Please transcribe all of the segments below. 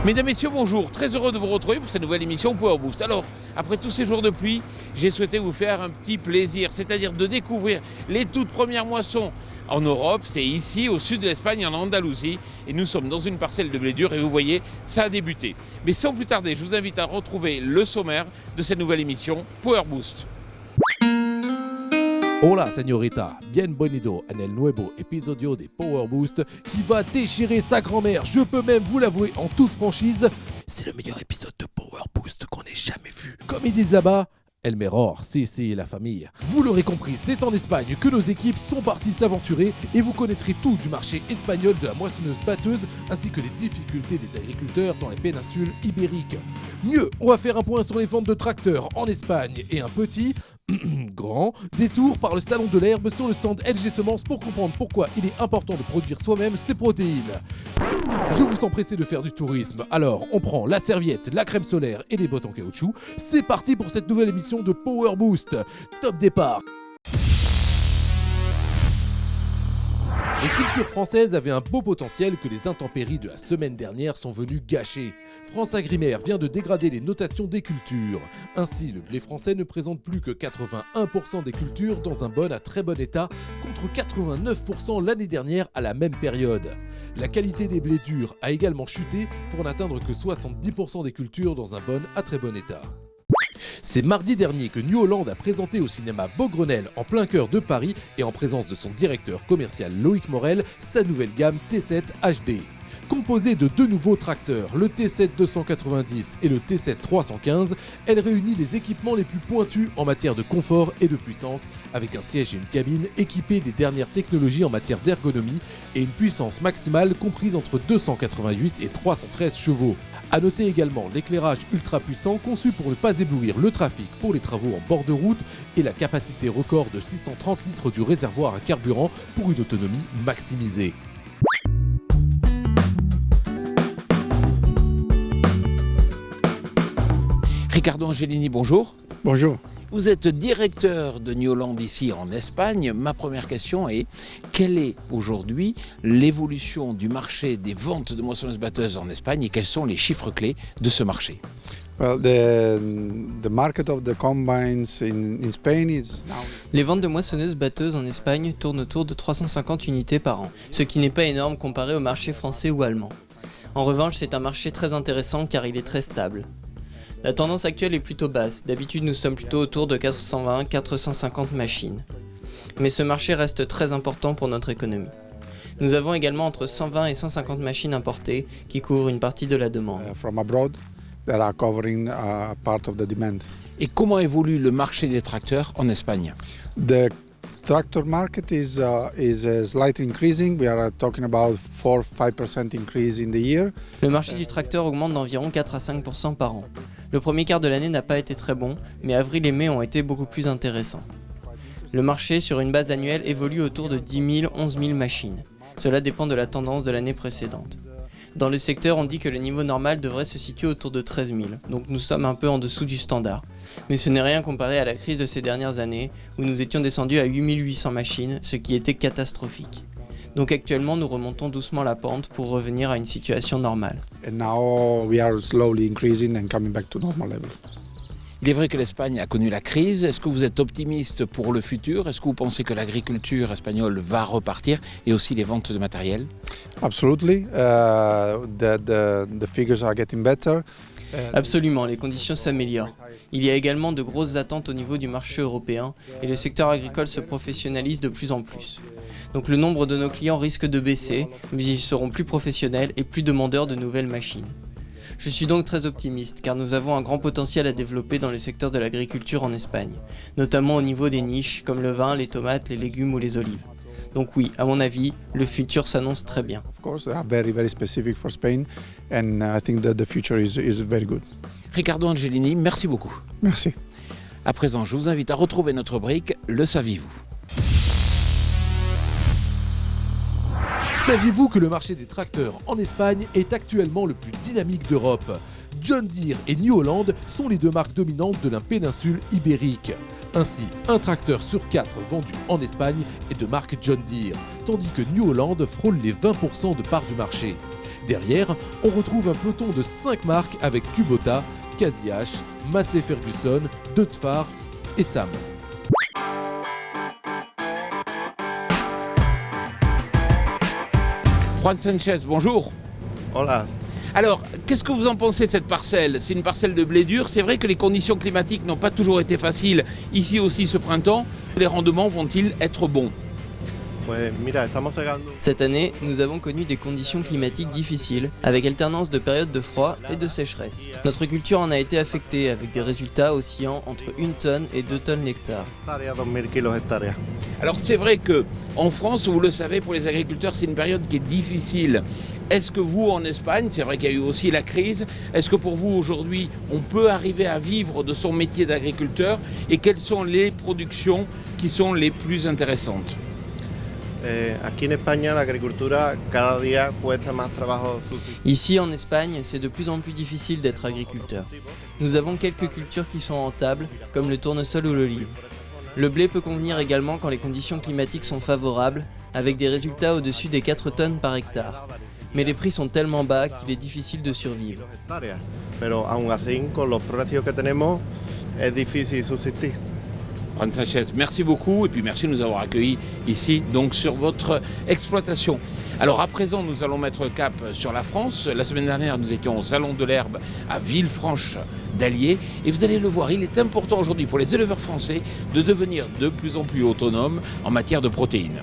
Mesdames, Messieurs, bonjour. Très heureux de vous retrouver pour cette nouvelle émission Power Boost. Alors, après tous ces jours de pluie, j'ai souhaité vous faire un petit plaisir, c'est-à-dire de découvrir les toutes premières moissons en Europe. C'est ici, au sud de l'Espagne, en Andalousie. Et nous sommes dans une parcelle de blé dur et vous voyez, ça a débuté. Mais sans plus tarder, je vous invite à retrouver le sommaire de cette nouvelle émission Power Boost. Hola señorita, bienvenido en el nuevo episodio de Power Boost qui va déchirer sa grand-mère, je peux même vous l'avouer en toute franchise, c'est le meilleur épisode de Power Boost qu'on ait jamais vu. Comme ils disent là-bas, El Mejor, c'est la famille. Vous l'aurez compris, c'est en Espagne que nos équipes sont parties s'aventurer et vous connaîtrez tout du marché espagnol de la moissonneuse-batteuse ainsi que les difficultés des agriculteurs dans les péninsules ibériques. Mieux, on va faire un point sur les ventes de tracteurs en Espagne et un petit... grand détour par le salon de l'herbe sur le stand LG Semences pour comprendre pourquoi il est important de produire soi-même ses protéines. Je vous sens pressé de faire du tourisme, alors on prend la serviette, la crème solaire et les bottes en caoutchouc. C'est parti pour cette nouvelle émission de Power Boost. Top départ. Les cultures françaises avaient un beau potentiel que les intempéries de la semaine dernière sont venues gâcher. France Agrimaire vient de dégrader les notations des cultures. Ainsi, le blé français ne présente plus que 81% des cultures dans un bon à très bon état, contre 89% l'année dernière à la même période. La qualité des blés durs a également chuté pour n'atteindre que 70% des cultures dans un bon à très bon état. C'est mardi dernier que New Holland a présenté au cinéma Beaugrenelle en plein cœur de Paris et en présence de son directeur commercial Loïc Morel, sa nouvelle gamme T7 HD. Composée de deux nouveaux tracteurs, le T7 290 et le T7 315, elle réunit les équipements les plus pointus en matière de confort et de puissance, avec un siège et une cabine équipés des dernières technologies en matière d'ergonomie et une puissance maximale comprise entre 288 et 313 chevaux. A noter également l'éclairage ultra puissant conçu pour ne pas éblouir le trafic pour les travaux en bord de route et la capacité record de 630 litres du réservoir à carburant pour une autonomie maximisée. Ricardo Angelini, bonjour. Bonjour. Vous êtes directeur de New Holland ici en Espagne. Ma première question est, quelle est aujourd'hui l'évolution du marché des ventes de moissonneuses-batteuses en Espagne et quels sont les chiffres clés de ce marché? Well, the market of the combines in Spain is now... Les ventes de moissonneuses-batteuses en Espagne tournent autour de 350 unités par an, ce qui n'est pas énorme comparé au marché français ou allemand. En revanche, c'est un marché très intéressant car il est très stable. La tendance actuelle est plutôt basse, d'habitude nous sommes plutôt autour de 420-450 machines. Mais ce marché reste très important pour notre économie. Nous avons également entre 120 et 150 machines importées qui couvrent une partie de la demande. From abroad that are covering part of the demand. Et comment évolue le marché des tracteurs en Espagne? The tractor market is slightly increasing. We are talking about 4-5% increase in the year. Le marché du tracteur augmente d'environ 4 à 5% par an. Le premier quart de l'année n'a pas été très bon, mais avril et mai ont été beaucoup plus intéressants. Le marché, sur une base annuelle, évolue autour de 10 000, 11 000 machines. Cela dépend de la tendance de l'année précédente. Dans le secteur, on dit que le niveau normal devrait se situer autour de 13 000, donc nous sommes un peu en dessous du standard. Mais ce n'est rien comparé à la crise de ces dernières années, où nous étions descendus à 8 800 machines, ce qui était catastrophique. Donc actuellement, nous remontons doucement la pente pour revenir à une situation normale. And now we are slowly increasing and coming back to normal levels. Il est vrai que l'Espagne a connu la crise. Est-ce que vous êtes optimiste pour le futur? Est-ce que vous pensez que l'agriculture espagnole va repartir et aussi les ventes de matériel? Absolutely. The figures are getting better. Absolument, les conditions s'améliorent. Il y a également de grosses attentes au niveau du marché européen et le secteur agricole se professionnalise de plus en plus. Donc le nombre de nos clients risque de baisser, mais ils seront plus professionnels et plus demandeurs de nouvelles machines. Je suis donc très optimiste car nous avons un grand potentiel à développer dans le secteur de l'agriculture en Espagne, notamment au niveau des niches comme le vin, les tomates, les légumes ou les olives. Donc oui, à mon avis, le futur s'annonce très bien. Of course, they are very specific for Spain and I think that the future is very good. Ricardo Angelini, merci beaucoup. Merci. À présent, je vous invite à retrouver notre rubrique « Le saviez-vous ». Saviez-vous que le marché des tracteurs en Espagne est actuellement le plus dynamique d'Europe? John Deere et New Holland sont les deux marques dominantes de la péninsule ibérique. Ainsi, un tracteur sur 4 vendu en Espagne est de marque John Deere, tandis que New Holland frôle les 20% de part du marché. Derrière, on retrouve un peloton de 5 marques avec Kubota, Casillac, Massey Ferguson, Deutz-Fahr et Sam. Juan Sanchez, bonjour. Hola. Alors, qu'est-ce que vous en pensez de cette parcelle? C'est une parcelle de blé dur. C'est vrai que les conditions climatiques n'ont pas toujours été faciles. Ici aussi ce printemps, les rendements vont-ils être bons? Pues mira, estamos llegando. Cette année, nous avons connu des conditions climatiques difficiles, avec alternance de périodes de froid et de sécheresse. Notre culture en a été affectée, avec des résultats oscillant entre 1 tonne et 2 tonnes l'hectare. Hectárea, 2000 kilos hectárea. Alors c'est vrai que en France, vous le savez, pour les agriculteurs, c'est une période qui est difficile. Est-ce que vous, en Espagne, c'est vrai qu'il y a eu aussi la crise, est-ce que pour vous, aujourd'hui, on peut arriver à vivre de son métier d'agriculteur? Et quelles sont les productions qui sont les plus intéressantes? Aquí en España la agricultura cada día cuesta más trabajo subsistir. Ici, en Espagne, c'est de plus en plus difficile d'être agriculteur. Nous avons quelques cultures qui sont rentables, comme le tournesol ou l'olive. Le blé peut convenir également quand les conditions climatiques sont favorables, avec des résultats au-dessus des 4 tonnes par hectare. Mais les prix sont tellement bas qu'il est difficile de survivre. Hectáreas. Pero aún así, con los precios que tenemos, es difícil subsistir. Juan Sanchez, merci beaucoup et puis merci de nous avoir accueillis ici donc sur votre exploitation. Alors à présent, nous allons mettre cap sur la France. La semaine dernière, nous étions au Salon de l'Herbe à Villefranche-d'Allier et vous allez le voir, il est important aujourd'hui pour les éleveurs français de devenir de plus en plus autonomes en matière de protéines.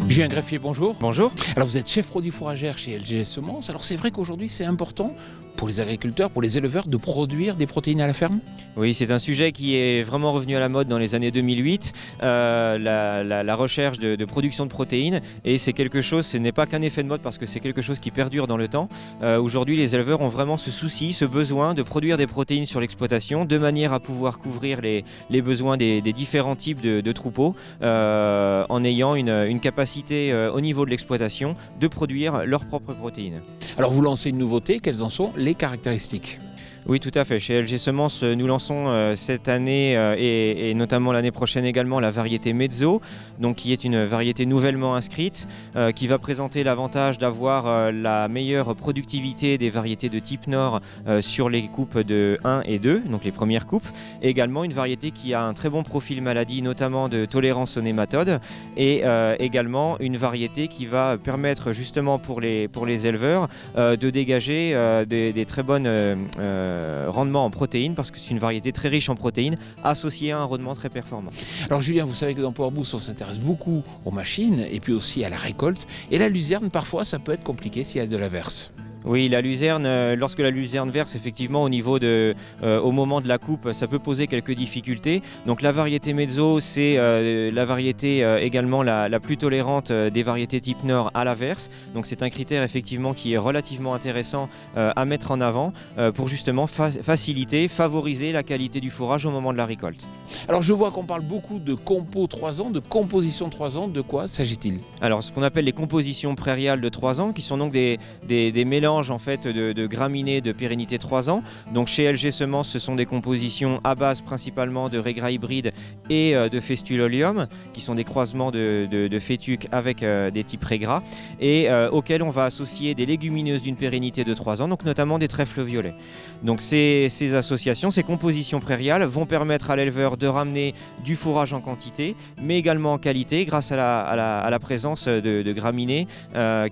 Julien Greffier, bonjour. Bonjour. Alors vous êtes chef produit fourragère chez LG Semences. Alors c'est vrai qu'aujourd'hui c'est important pour les agriculteurs, pour les éleveurs de produire des protéines à la ferme? Oui, c'est un sujet qui est vraiment revenu à la mode dans les années 2008, la recherche de production de protéines, et c'est quelque chose, ce n'est pas qu'un effet de mode parce que c'est quelque chose qui perdure dans le temps. Aujourd'hui, les éleveurs ont vraiment ce souci, ce besoin de produire des protéines sur l'exploitation de manière à pouvoir couvrir les besoins des différents types de troupeaux en ayant une capacité au niveau de l'exploitation de produire leurs propres protéines. Alors vous lancez une nouveauté, quelles en sont les caractéristiques? Oui, tout à fait. Chez LG Semences, nous lançons cette année et notamment l'année prochaine également la variété Mezzo, donc qui est une variété nouvellement inscrite, qui va présenter l'avantage d'avoir la meilleure productivité des variétés de type Nord sur les coupes de 1 et 2, donc les premières coupes, et également une variété qui a un très bon profil maladie, notamment de tolérance aux nématodes, et également une variété qui va permettre justement pour les éleveurs de dégager des très bonnes rendement en protéines, parce que c'est une variété très riche en protéines associée à un rendement très performant. Alors Julien, vous savez que dans Power Boost on s'intéresse beaucoup aux machines et puis aussi à la récolte, et la luzerne parfois ça peut être compliqué s'il y a de l'averse. Oui, la luzerne, lorsque la luzerne verse, effectivement, au moment de la coupe, ça peut poser quelques difficultés. Donc la variété Mezzo, c'est la variété également la plus tolérante des variétés type Nord à la verse. Donc c'est un critère effectivement qui est relativement intéressant à mettre en avant pour justement favoriser la qualité du fourrage au moment de la récolte. Alors je vois qu'on parle beaucoup de compo 3 ans, de composition 3 ans, de quoi s'agit-il? Alors ce qu'on appelle les compositions prairiales de 3 ans, qui sont donc des mélanges en fait de graminées de pérennité 3 ans. Donc chez LG Semences, ce sont des compositions à base principalement de raigra hybride et de festulolium, qui sont des croisements de fétuques avec des types raigra, et auxquels on va associer des légumineuses d'une pérennité de 3 ans, donc notamment des trèfles violets. Donc ces associations, ces compositions prairiales vont permettre à l'éleveur de ramener du fourrage en quantité, mais également en qualité, grâce à la présence de graminées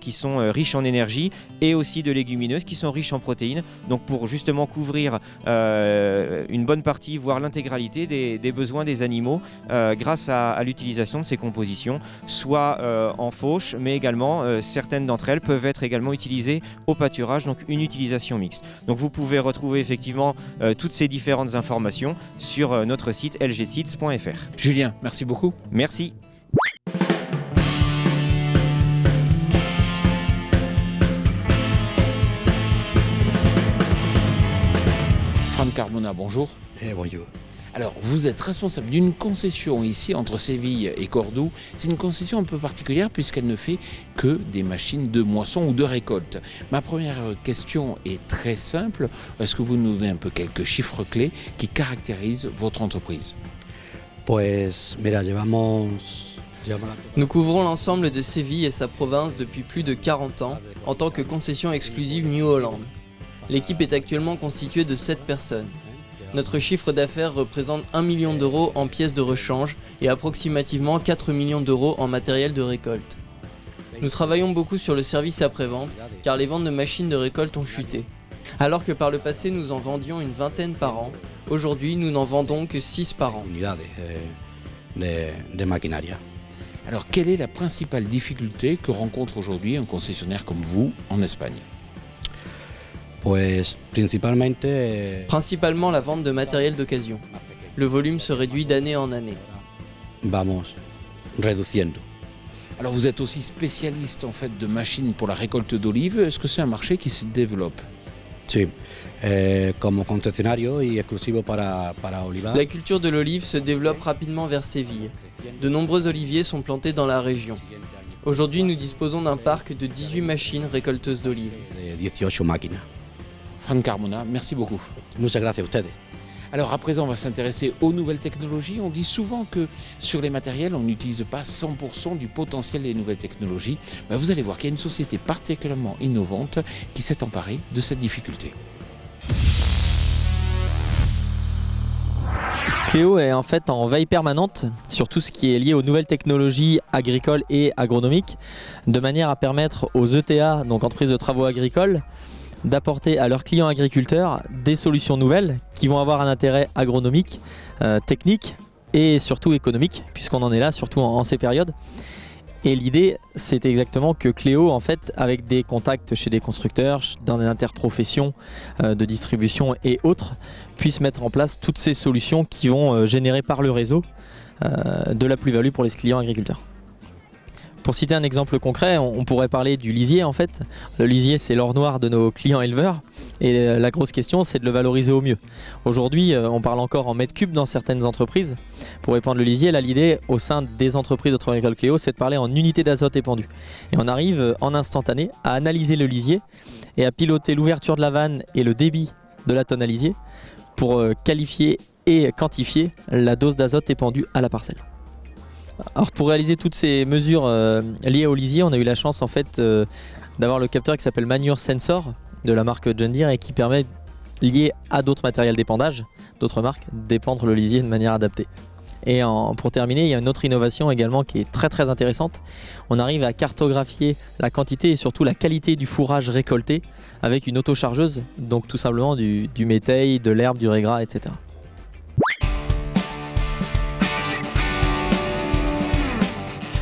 qui sont riches en énergie, et aussi de légumineuses qui sont riches en protéines, donc pour justement couvrir une bonne partie, voire l'intégralité des besoins des animaux grâce à l'utilisation de ces compositions, soit en fauche, mais également certaines d'entre elles peuvent être également utilisées au pâturage, donc une utilisation mixte. Donc vous pouvez retrouver effectivement toutes ces différentes informations sur notre site lgseeds.fr. Julien, merci beaucoup. Merci. Franck Carbona, bonjour. Bonjour. Alors, vous êtes responsable d'une concession ici entre Séville et Cordoue. C'est une concession un peu particulière puisqu'elle ne fait que des machines de moisson ou de récolte. Ma première question est très simple. Est-ce que vous nous donnez un peu quelques chiffres clés qui caractérisent votre entreprise ? Pues mira, Nous couvrons l'ensemble de Séville et sa province depuis plus de 40 ans en tant que concession exclusive New Holland. L'équipe est actuellement constituée de 7 personnes. Notre chiffre d'affaires représente 1 million d'euros en pièces de rechange et approximativement 4 millions d'euros en matériel de récolte. Nous travaillons beaucoup sur le service après-vente car les ventes de machines de récolte ont chuté. Alors que par le passé nous en vendions une vingtaine par an, aujourd'hui nous n'en vendons que 6 par an. de maquinaria. Alors, quelle est la principale difficulté que rencontre aujourd'hui un concessionnaire comme vous en Espagne? Pues principalmente Principalement la vente de matériel d'occasion. Le volume se réduit d'année en année. vamos reduciendo. Alors, vous êtes aussi spécialiste en fait de machines pour la récolte d'olives. Est-ce que c'est un marché qui se développe? Sí, como concesionario y exclusivo para olivar. La culture de l'olive se développe rapidement vers Séville. De nombreux oliviers sont plantés dans la région. Aujourd'hui, nous disposons d'un parc de 18 machines récolteuses d'olives. De 18 máquinas. Franck Carmona, merci beaucoup. Muchas gracias a ustedes. Alors à présent, on va s'intéresser aux nouvelles technologies. On dit souvent que sur les matériels, on n'utilise pas 100% du potentiel des nouvelles technologies. Vous allez voir qu'il y a une société particulièrement innovante qui s'est emparée de cette difficulté. Cléo est en fait en veille permanente sur tout ce qui est lié aux nouvelles technologies agricoles et agronomiques, de manière à permettre aux ETA, donc entreprises de travaux agricoles, d'apporter à leurs clients agriculteurs des solutions nouvelles qui vont avoir un intérêt agronomique, technique et surtout économique, puisqu'on en est là, surtout en ces périodes. Et l'idée, c'est exactement que Cléo, en fait, avec des contacts chez des constructeurs, dans des interprofessions de distribution et autres, puisse mettre en place toutes ces solutions qui vont générer par le réseau de la plus-value pour les clients agriculteurs. Pour citer un exemple concret, on pourrait parler du lisier en fait. Le lisier, c'est l'or noir de nos clients éleveurs et la grosse question, c'est de le valoriser au mieux. Aujourd'hui, on parle encore en mètres cubes dans certaines entreprises. Pour épandre le lisier, là, l'idée au sein des entreprises de travaux agricoles Cléo, c'est de parler en unités d'azote épandue. Et on arrive en instantané à analyser le lisier et à piloter l'ouverture de la vanne et le débit de la tonne à lisier pour qualifier et quantifier la dose d'azote épandue à la parcelle. Alors pour réaliser toutes ces mesures liées au lisier, on a eu la chance en fait d'avoir le capteur qui s'appelle Manure Sensor de la marque John Deere et qui permet, lié à d'autres matériels d'épandage, d'autres marques, d'épandre le lisier de manière adaptée. Et pour terminer, il y a une autre innovation également qui est très très intéressante. On arrive à cartographier la quantité et surtout la qualité du fourrage récolté avec une autochargeuse, donc tout simplement du métail, de l'herbe, du raisin, etc.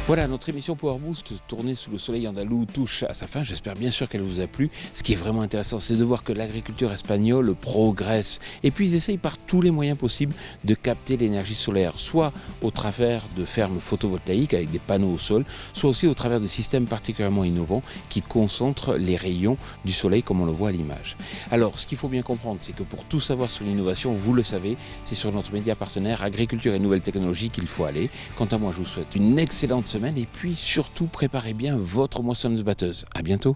Voilà, notre émission Power Boost tournée sous le soleil andalou touche à sa fin. J'espère bien sûr qu'elle vous a plu. Ce qui est vraiment intéressant, c'est de voir que l'agriculture espagnole progresse. Et puis ils essayent par tous les moyens possibles de capter l'énergie solaire, soit au travers de fermes photovoltaïques avec des panneaux au sol, soit aussi au travers de systèmes particulièrement innovants qui concentrent les rayons du soleil comme on le voit à l'image. Alors, ce qu'il faut bien comprendre, c'est que pour tout savoir sur l'innovation, vous le savez, c'est sur notre média partenaire Agriculture et Nouvelles Technologies qu'il faut aller. Quant à moi, je vous souhaite une excellente semaine et puis surtout préparez bien votre moissonneuse batteuse. À bientôt.